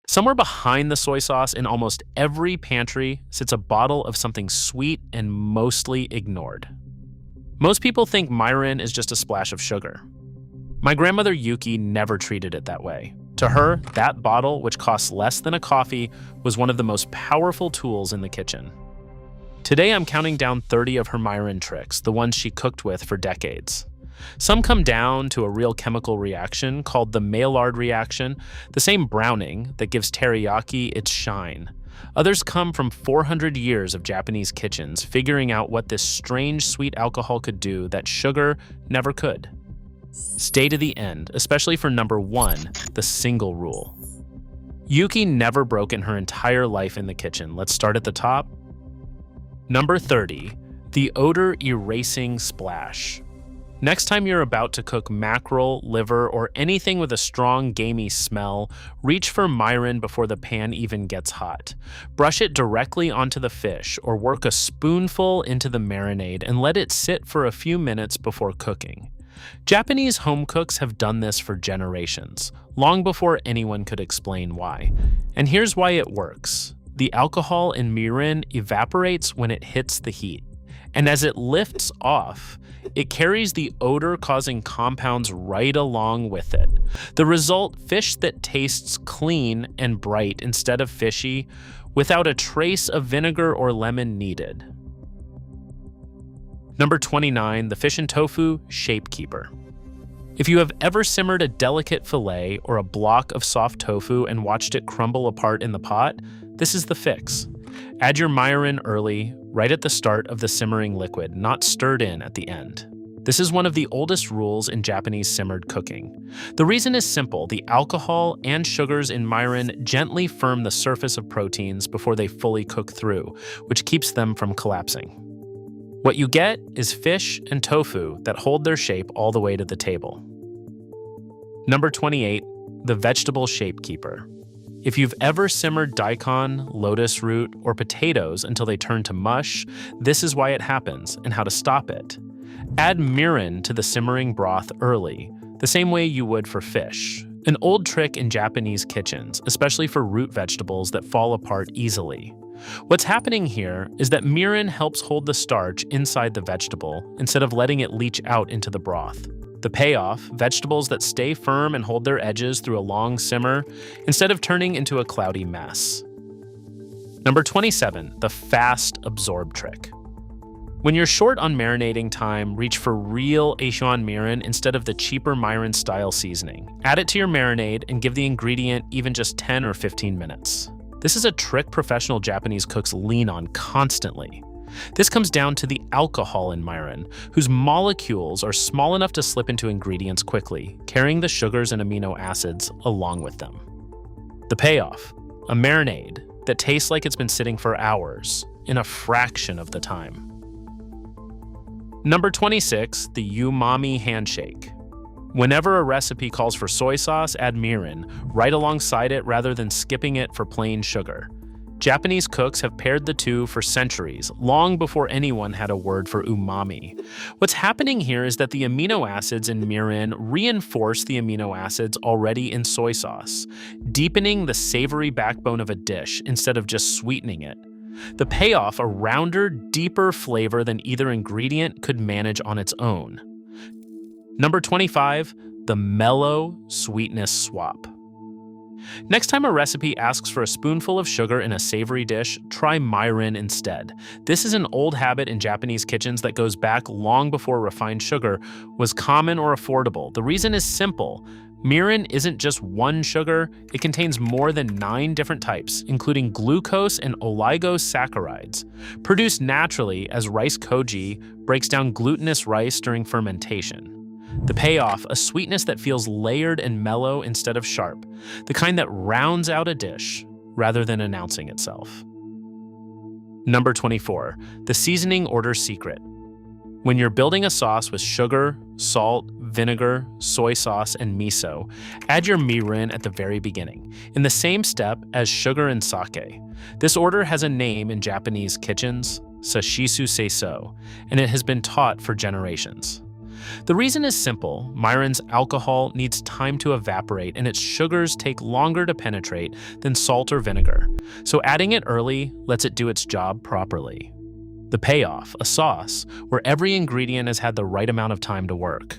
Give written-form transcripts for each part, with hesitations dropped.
Somewhere behind the soy sauce in almost every pantry sits a bottle of something sweet and mostly ignored. Most people think mirin is just a splash of sugar. My grandmother Yuki never treated it that way. To her, that bottle, which costs less than a coffee, was one of the most powerful tools in the kitchen. Today I'm counting down 30 of her mirin tricks, the ones she cooked with for decades. Some come down to a real chemical reaction called the Maillard reaction, the same browning that gives teriyaki its shine. Others come from 400 years of Japanese kitchens figuring out what this strange sweet alcohol could do that sugar never could. Stay to the end, especially for number 1, the single rule. Yuki never broke in her entire life in the kitchen. Let's start at the top. Number 30, the odor erasing splash. Next time you're about to cook mackerel, liver, or anything with a strong, gamey smell, reach for mirin before the pan even gets hot. Brush it directly onto the fish or work a spoonful into the marinade and let it sit for a few minutes before cooking. Japanese home cooks have done this for generations, long before anyone could explain why. And here's why it works. The alcohol in mirin evaporates when it hits the heat. And as it lifts off, it carries the odor-causing compounds right along with it. The result, fish that tastes clean and bright instead of fishy, without a trace of vinegar or lemon needed. Number 29, the fish and tofu shape keeper. If you have ever simmered a delicate fillet or a block of soft tofu and watched it crumble apart in the pot, this is the fix. Add your mirin early, right at the start of the simmering liquid, not stirred in at the end. This is one of the oldest rules in Japanese simmered cooking. The reason is simple. The alcohol and sugars in mirin gently firm the surface of proteins before they fully cook through, which keeps them from collapsing. What you get is fish and tofu that hold their shape all the way to the table. Number 28, the vegetable shape keeper. If you've ever simmered daikon, lotus root, or potatoes until they turn to mush, this is why it happens and how to stop it. Add mirin to the simmering broth early, the same way you would for fish. An old trick in Japanese kitchens, especially for root vegetables that fall apart easily. What's happening here is that mirin helps hold the starch inside the vegetable instead of letting it leach out into the broth. The payoff, vegetables that stay firm and hold their edges through a long simmer instead of turning into a cloudy mess. Number 27, the fast absorb trick. When you're short on marinating time, reach for real Asian mirin instead of the cheaper mirin-style seasoning. Add it to your marinade and give the ingredient even just 10 or 15 minutes. This is a trick professional Japanese cooks lean on constantly. This comes down to the alcohol in mirin, whose molecules are small enough to slip into ingredients quickly, carrying the sugars and amino acids along with them. The payoff, a marinade that tastes like it's been sitting for hours in a fraction of the time. Number 26, the umami handshake. Whenever a recipe calls for soy sauce, add mirin right alongside it rather than skipping it for plain sugar. Japanese cooks have paired the two for centuries, long before anyone had a word for umami. What's happening here is that the amino acids in mirin reinforce the amino acids already in soy sauce, deepening the savory backbone of a dish instead of just sweetening it. The payoff, a rounder, deeper flavor than either ingredient could manage on its own. Number 25, the mellow sweetness swap. Next time a recipe asks for a spoonful of sugar in a savory dish, try mirin instead. This is an old habit in Japanese kitchens that goes back long before refined sugar was common or affordable. The reason is simple. Mirin isn't just one sugar, it contains more than 9 different types, including glucose and oligosaccharides. Produced naturally as rice koji breaks down glutinous rice during fermentation. The payoff, a sweetness that feels layered and mellow instead of sharp, the kind that rounds out a dish rather than announcing itself. Number 24, the seasoning order secret. When you're building a sauce with sugar, salt, vinegar, soy sauce, and miso, add your mirin at the very beginning, in the same step as sugar and sake. This order has a name in Japanese kitchens, sashisu seiso, and it has been taught for generations. The reason is simple. Mirin's alcohol needs time to evaporate and its sugars take longer to penetrate than salt or vinegar, so adding it early lets it do its job properly. The payoff, a sauce, where every ingredient has had the right amount of time to work.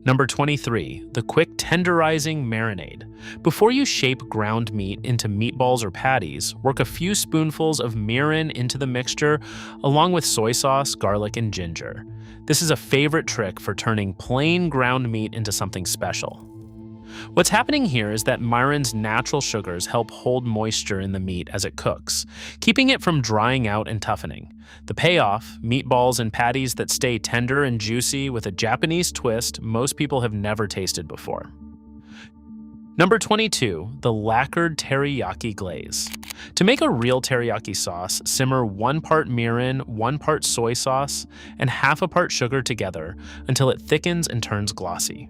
Number 23, the quick tenderizing marinade. Before you shape ground meat into meatballs or patties, work a few spoonfuls of mirin into the mixture along with soy sauce, garlic, and ginger. This is a favorite trick for turning plain ground meat into something special. What's happening here is that mirin's natural sugars help hold moisture in the meat as it cooks, keeping it from drying out and toughening. The payoff, meatballs and patties that stay tender and juicy with a Japanese twist most people have never tasted before. Number 22, the lacquered teriyaki glaze. To make a real teriyaki sauce, simmer 1 part mirin, 1 part soy sauce, and half a part sugar together until it thickens and turns glossy.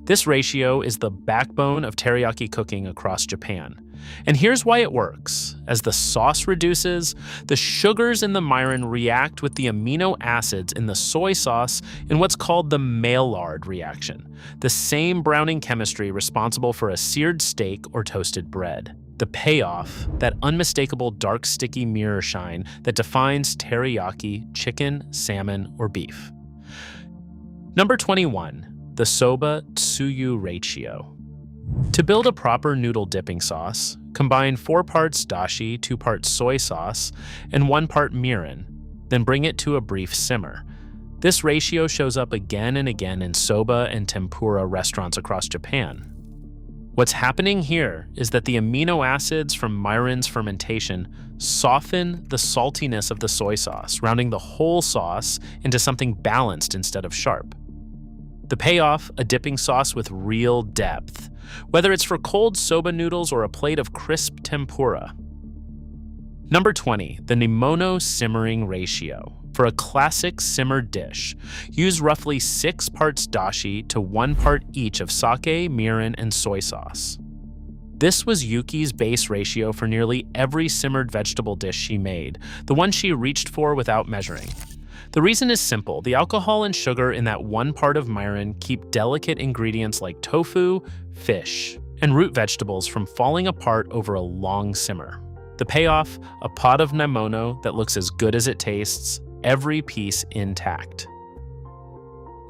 This ratio is the backbone of teriyaki cooking across Japan. And here's why it works. As the sauce reduces, the sugars in the mirin react with the amino acids in the soy sauce in what's called the Maillard reaction, the same browning chemistry responsible for a seared steak or toasted bread. The payoff, that unmistakable dark sticky mirror shine that defines teriyaki, chicken, salmon, or beef. Number 21. The soba-tsuyu ratio. To build a proper noodle dipping sauce, combine 4 parts dashi, 2 parts soy sauce, and 1 part mirin, then bring it to a brief simmer. This ratio shows up again and again in soba and tempura restaurants across Japan. What's happening here is that the amino acids from mirin's fermentation soften the saltiness of the soy sauce, rounding the whole sauce into something balanced instead of sharp. The payoff, a dipping sauce with real depth, whether it's for cold soba noodles or a plate of crisp tempura. Number 20, the nimono simmering ratio. For a classic simmered dish, use roughly 6 parts dashi to 1 part each of sake, mirin, and soy sauce. This was Yuki's base ratio for nearly every simmered vegetable dish she made, the one she reached for without measuring. The reason is simple. The alcohol and sugar in that 1 part of mirin keep delicate ingredients like tofu, fish, and root vegetables from falling apart over a long simmer. The payoff, a pot of nimono that looks as good as it tastes, every piece intact.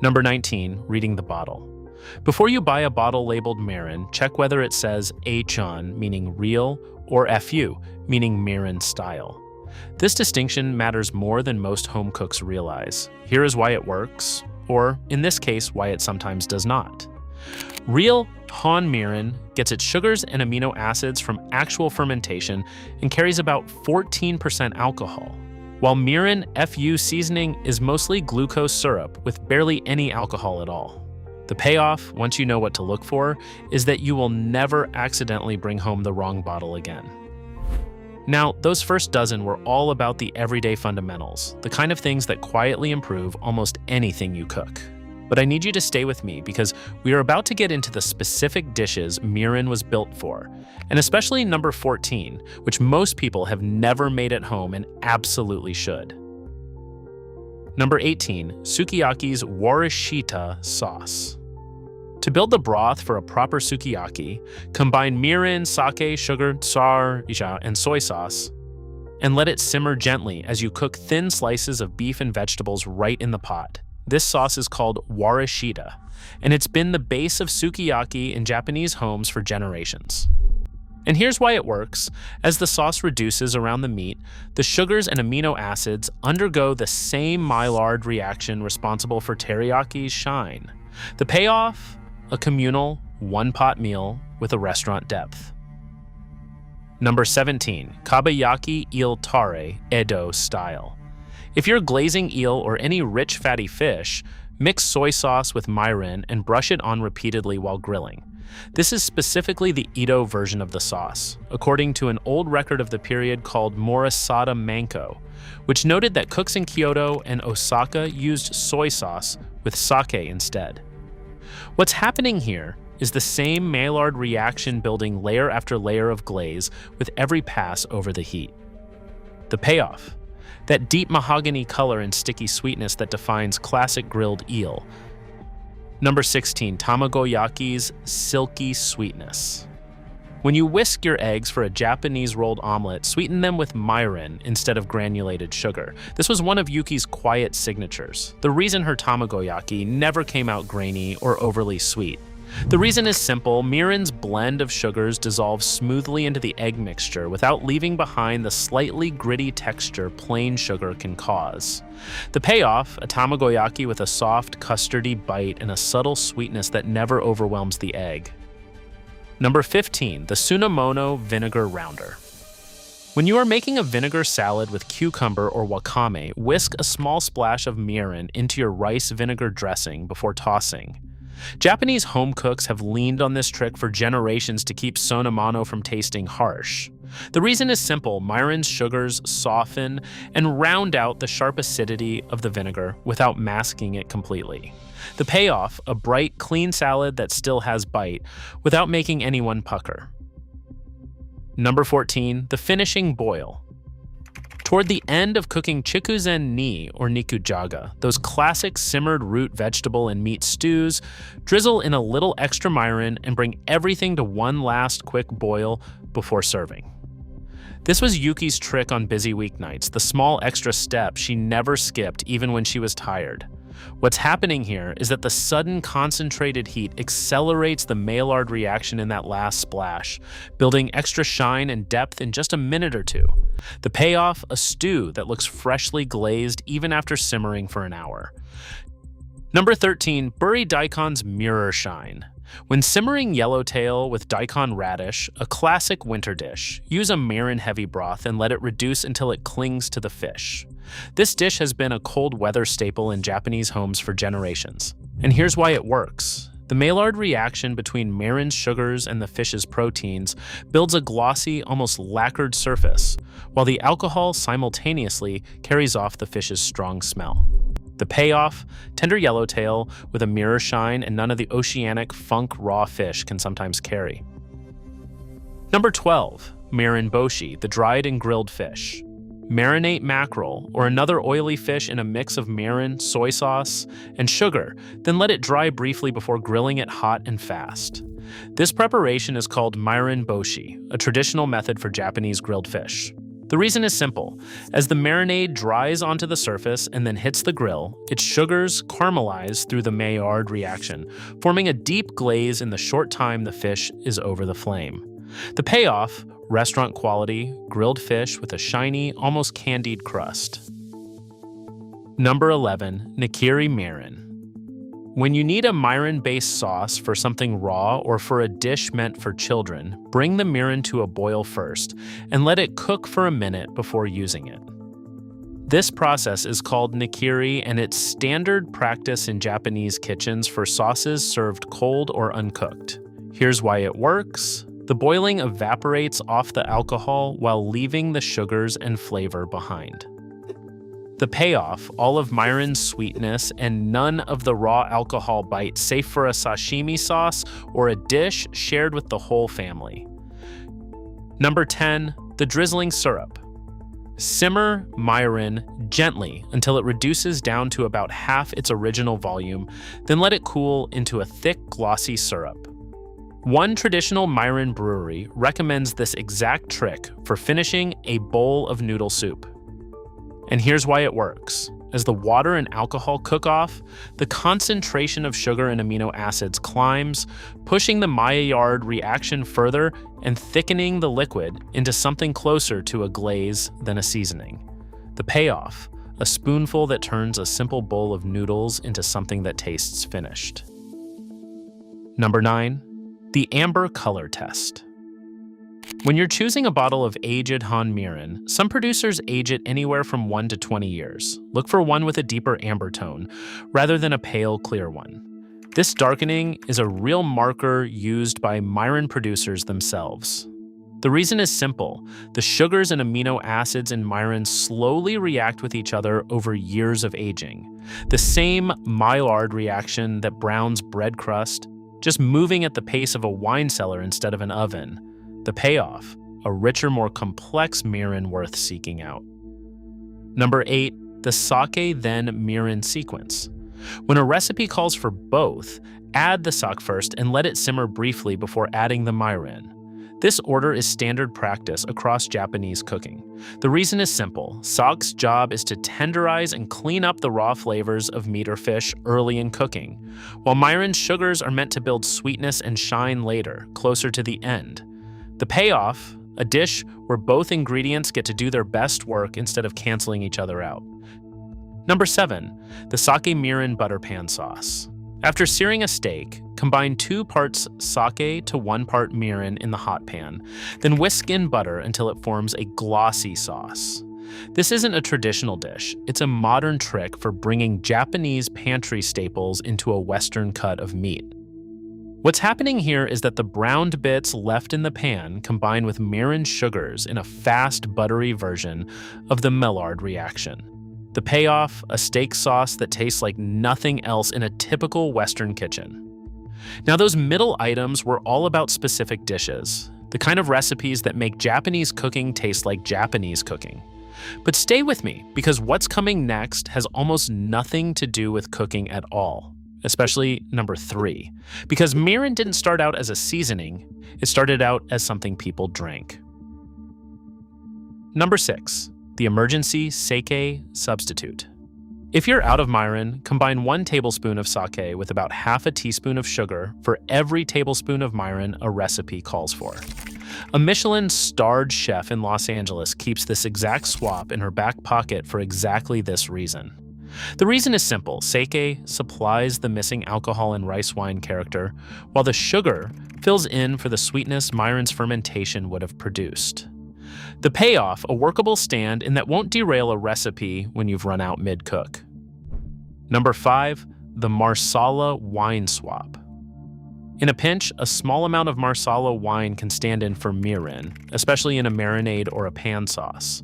Number 19, reading the bottle. Before you buy a bottle labeled mirin, check whether it says H-on, meaning real, or FU, meaning mirin style. This distinction matters more than most home cooks realize. Here is why it works, or in this case, why it sometimes does not. Real Han mirin gets its sugars and amino acids from actual fermentation and carries about 14% alcohol, while mirin FU seasoning is mostly glucose syrup with barely any alcohol at all. The payoff, once you know what to look for, is that you will never accidentally bring home the wrong bottle again. Now, those first dozen were all about the everyday fundamentals, the kind of things that quietly improve almost anything you cook. But I need you to stay with me because we are about to get into the specific dishes mirin was built for, and especially number 14, which most people have never made at home and absolutely should. Number 18, sukiyaki's warishita sauce. To build the broth for a proper sukiyaki, combine mirin, sake, sugar, sour, and soy sauce, and let it simmer gently as you cook thin slices of beef and vegetables right in the pot. This sauce is called warishita, and it's been the base of sukiyaki in Japanese homes for generations. And here's why it works. As the sauce reduces around the meat, the sugars and amino acids undergo the same Maillard reaction responsible for teriyaki's shine. The payoff? A communal, 1-pot meal with a restaurant depth. Number 17, kabayaki eel tare, Edo style. If you're glazing eel or any rich fatty fish, mix soy sauce with mirin and brush it on repeatedly while grilling. This is specifically the Edo version of the sauce, according to an old record of the period called Morisada Manko, which noted that cooks in Kyoto and Osaka used soy sauce with sake instead. What's happening here is the same Maillard reaction building layer after layer of glaze with every pass over the heat. The payoff, that deep mahogany color and sticky sweetness that defines classic grilled eel. Number 16, tamagoyaki's silky sweetness. When you whisk your eggs for a Japanese rolled omelet, sweeten them with mirin instead of granulated sugar. This was one of Yuki's quiet signatures, the reason her tamagoyaki never came out grainy or overly sweet. The reason is simple: mirin's blend of sugars dissolves smoothly into the egg mixture without leaving behind the slightly gritty texture plain sugar can cause. The payoff, a tamagoyaki with a soft, custardy bite and a subtle sweetness that never overwhelms the egg. Number 15, the Tsunamono vinegar rounder. When you are making a vinegar salad with cucumber or wakame, whisk a small splash of mirin into your rice vinegar dressing before tossing. Japanese home cooks have leaned on this trick for generations to keep tsunamono from tasting harsh. The reason is simple: mirin's sugars soften and round out the sharp acidity of the vinegar without masking it completely. The payoff, a bright, clean salad that still has bite without making anyone pucker. Number 14, the finishing boil. Toward the end of cooking chikuzen ni or nikujaga, those classic simmered root vegetable and meat stews, drizzle in a little extra mirin and bring everything to one last quick boil before serving. This was Yuki's trick on busy weeknights, the small extra step she never skipped even when she was tired. What's happening here is that the sudden concentrated heat accelerates the Maillard reaction in that last splash, building extra shine and depth in just a minute or two. The payoff, a stew that looks freshly glazed even after simmering for an hour. Number 13, buri daikon's mirror shine. When simmering yellowtail with daikon radish, a classic winter dish, use a mirin-heavy broth and let it reduce until it clings to the fish. This dish has been a cold weather staple in Japanese homes for generations. And here's why it works. The Maillard reaction between mirin's sugars and the fish's proteins builds a glossy, almost lacquered surface, while the alcohol simultaneously carries off the fish's strong smell. The payoff, tender yellowtail with a mirror shine and none of the oceanic funk raw fish can sometimes carry. Number 12, mirin boshi, the dried and grilled fish. Marinate mackerel or another oily fish in a mix of mirin, soy sauce, and sugar, then let it dry briefly before grilling it hot and fast. This preparation is called mirin boshi, a traditional method for Japanese grilled fish. The reason is simple. As the marinade dries onto the surface and then hits the grill, its sugars caramelize through the Maillard reaction, forming a deep glaze in the short time the fish is over the flame. The payoff, restaurant quality, grilled fish with a shiny, almost candied crust. Number 11, nigiri mirin. When you need a mirin-based sauce for something raw or for a dish meant for children, bring the mirin to a boil first and let it cook for a minute before using it. This process is called nigiri, and it's standard practice in Japanese kitchens for sauces served cold or uncooked. Here's why it works. The boiling evaporates off the alcohol while leaving the sugars and flavor behind. The payoff, all of mirin's sweetness and none of the raw alcohol bite, safe for a sashimi sauce or a dish shared with the whole family. Number 10, the drizzling syrup. Simmer mirin gently until it reduces down to about half its original volume, then let it cool into a thick, glossy syrup. One traditional mirin brewery recommends this exact trick for finishing a bowl of noodle soup. And here's why it works. As the water and alcohol cook off, the concentration of sugar and amino acids climbs, pushing the Maillard reaction further and thickening the liquid into something closer to a glaze than a seasoning. The payoff, a spoonful that turns a simple bowl of noodles into something that tastes finished. Number 9, the amber color test. When you're choosing a bottle of aged Han mirin, some producers age it anywhere from 1 to 20 years. Look for one with a deeper amber tone, rather than a pale, clear one. This darkening is a real marker used by mirin producers themselves. The reason is simple. The sugars and amino acids in mirin slowly react with each other over years of aging. The same Maillard reaction that browns bread crust, just moving at the pace of a wine cellar instead of an oven. The payoff, a richer, more complex mirin worth seeking out. Number 8, the sake then mirin sequence. When a recipe calls for both, add the sake first and let it simmer briefly before adding the mirin. This order is standard practice across Japanese cooking. The reason is simple. Sake's job is to tenderize and clean up the raw flavors of meat or fish early in cooking, while mirin's sugars are meant to build sweetness and shine later, closer to the end. The payoff, a dish where both ingredients get to do their best work instead of canceling each other out. Number 7, the sake mirin butter pan sauce. After searing a steak, combine 2 parts sake to 1 part mirin in the hot pan, then whisk in butter until it forms a glossy sauce. This isn't a traditional dish, it's a modern trick for bringing Japanese pantry staples into a Western cut of meat. What's happening here is that the browned bits left in the pan combine with mirin sugars in a fast, buttery version of the Maillard reaction. The payoff, a steak sauce that tastes like nothing else in a typical Western kitchen. Now, those middle items were all about specific dishes, the kind of recipes that make Japanese cooking taste like Japanese cooking. But stay with me, because what's coming next has almost nothing to do with cooking at all, especially number 3. Because mirin didn't start out as a seasoning, it started out as something people drank. Number 6. The emergency sake substitute. If you're out of mirin, combine 1 tablespoon of sake with about half a teaspoon of sugar for every tablespoon of mirin a recipe calls for. A Michelin-starred chef in Los Angeles keeps this exact swap in her back pocket for exactly this reason. The reason is simple. Sake supplies the missing alcohol and rice wine character, while the sugar fills in for the sweetness mirin's fermentation would have produced. The payoff, a workable stand-in that won't derail a recipe when you've run out mid-cook. Number 5, the Marsala wine swap. In a pinch, a small amount of Marsala wine can stand in for mirin, especially in a marinade or a pan sauce.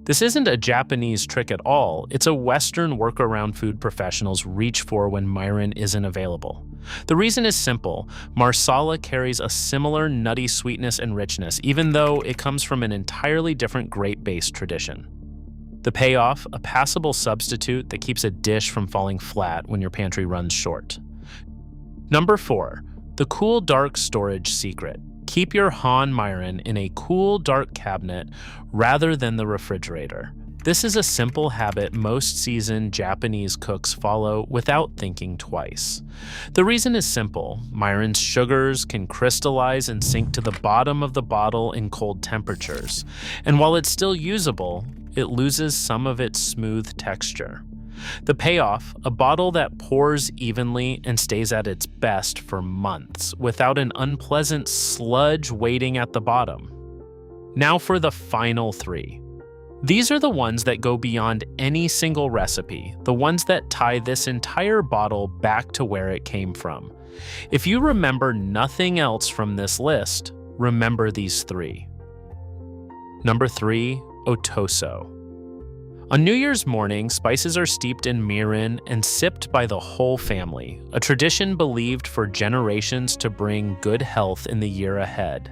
This isn't a Japanese trick at all, it's a Western workaround food professionals reach for when mirin isn't available. The reason is simple. Marsala carries a similar nutty sweetness and richness, even though it comes from an entirely different grape-based tradition. The payoff, a passable substitute that keeps a dish from falling flat when your pantry runs short. Number 4, the cool dark storage secret. Keep your Han mirin in a cool dark cabinet rather than the refrigerator. This is a simple habit most seasoned Japanese cooks follow without thinking twice. The reason is simple. Mirin's sugars can crystallize and sink to the bottom of the bottle in cold temperatures, and while it's still usable, it loses some of its smooth texture. The payoff, a bottle that pours evenly and stays at its best for months without an unpleasant sludge waiting at the bottom. Now for the final 3. These are the ones that go beyond any single recipe, the ones that tie this entire bottle back to where it came from. If you remember nothing else from this list, remember these 3. Number 3, otoso. On New Year's morning, spices are steeped in mirin and sipped by the whole family, a tradition believed for generations to bring good health in the year ahead.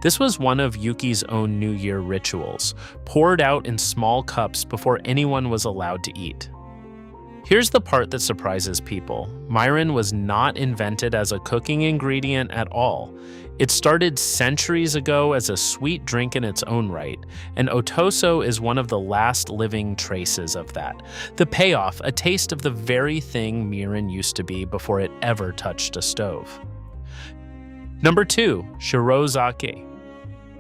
This was one of Yuki's own New Year rituals, poured out in small cups before anyone was allowed to eat. Here's the part that surprises people. Mirin was not invented as a cooking ingredient at all. It started centuries ago as a sweet drink in its own right, and otoso is one of the last living traces of that. The payoff, a taste of the very thing mirin used to be before it ever touched a stove. Number 2, shirozake.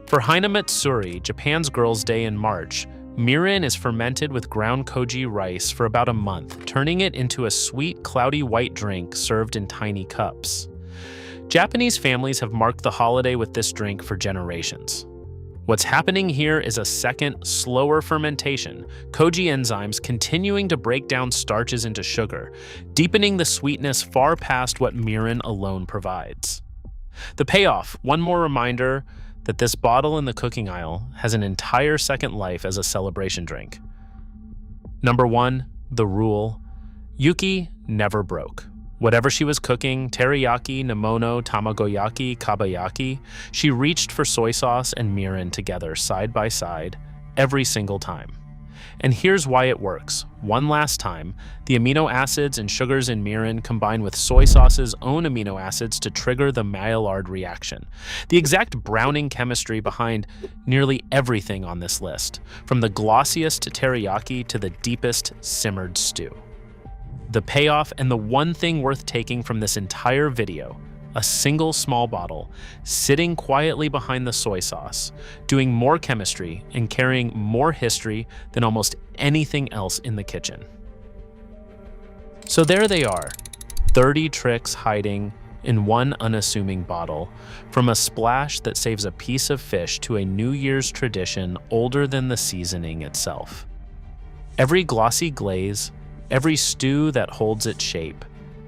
For Hinamatsuri, Japan's Girls' Day in March, mirin is fermented with ground koji rice for about a month, turning it into a sweet, cloudy white drink served in tiny cups. Japanese families have marked the holiday with this drink for generations. What's happening here is a second, slower fermentation, koji enzymes continuing to break down starches into sugar, deepening the sweetness far past what mirin alone provides. The payoff, one more reminder that this bottle in the cooking aisle has an entire second life as a celebration drink. Number 1, the rule. Yuki never broke. Whatever she was cooking, teriyaki, nimono, tamagoyaki, kabayaki, she reached for soy sauce and mirin together side by side every single time. And here's why it works. One last time, the amino acids and sugars in mirin combine with soy sauce's own amino acids to trigger the Maillard reaction, the exact browning chemistry behind nearly everything on this list, from the glossiest teriyaki to the deepest simmered stew. The payoff, and the one thing worth taking from this entire video: a single small bottle, sitting quietly behind the soy sauce, doing more chemistry and carrying more history than almost anything else in the kitchen. So there they are, 30 tricks hiding in one unassuming bottle, from a splash that saves a piece of fish to a New Year's tradition older than the seasoning itself. Every glossy glaze, every stew that holds its shape,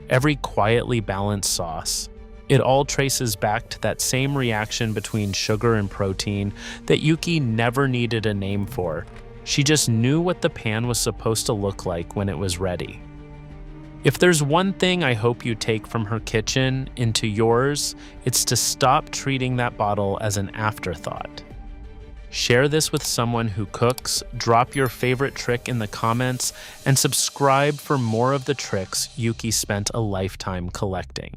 every quietly balanced sauce, it all traces back to that same reaction between sugar and protein that Yuki never needed a name for. She just knew what the pan was supposed to look like when it was ready. If there's one thing I hope you take from her kitchen into yours, it's to stop treating that bottle as an afterthought. Share this with someone who cooks, drop your favorite trick in the comments, and subscribe for more of the tricks Yuki spent a lifetime collecting.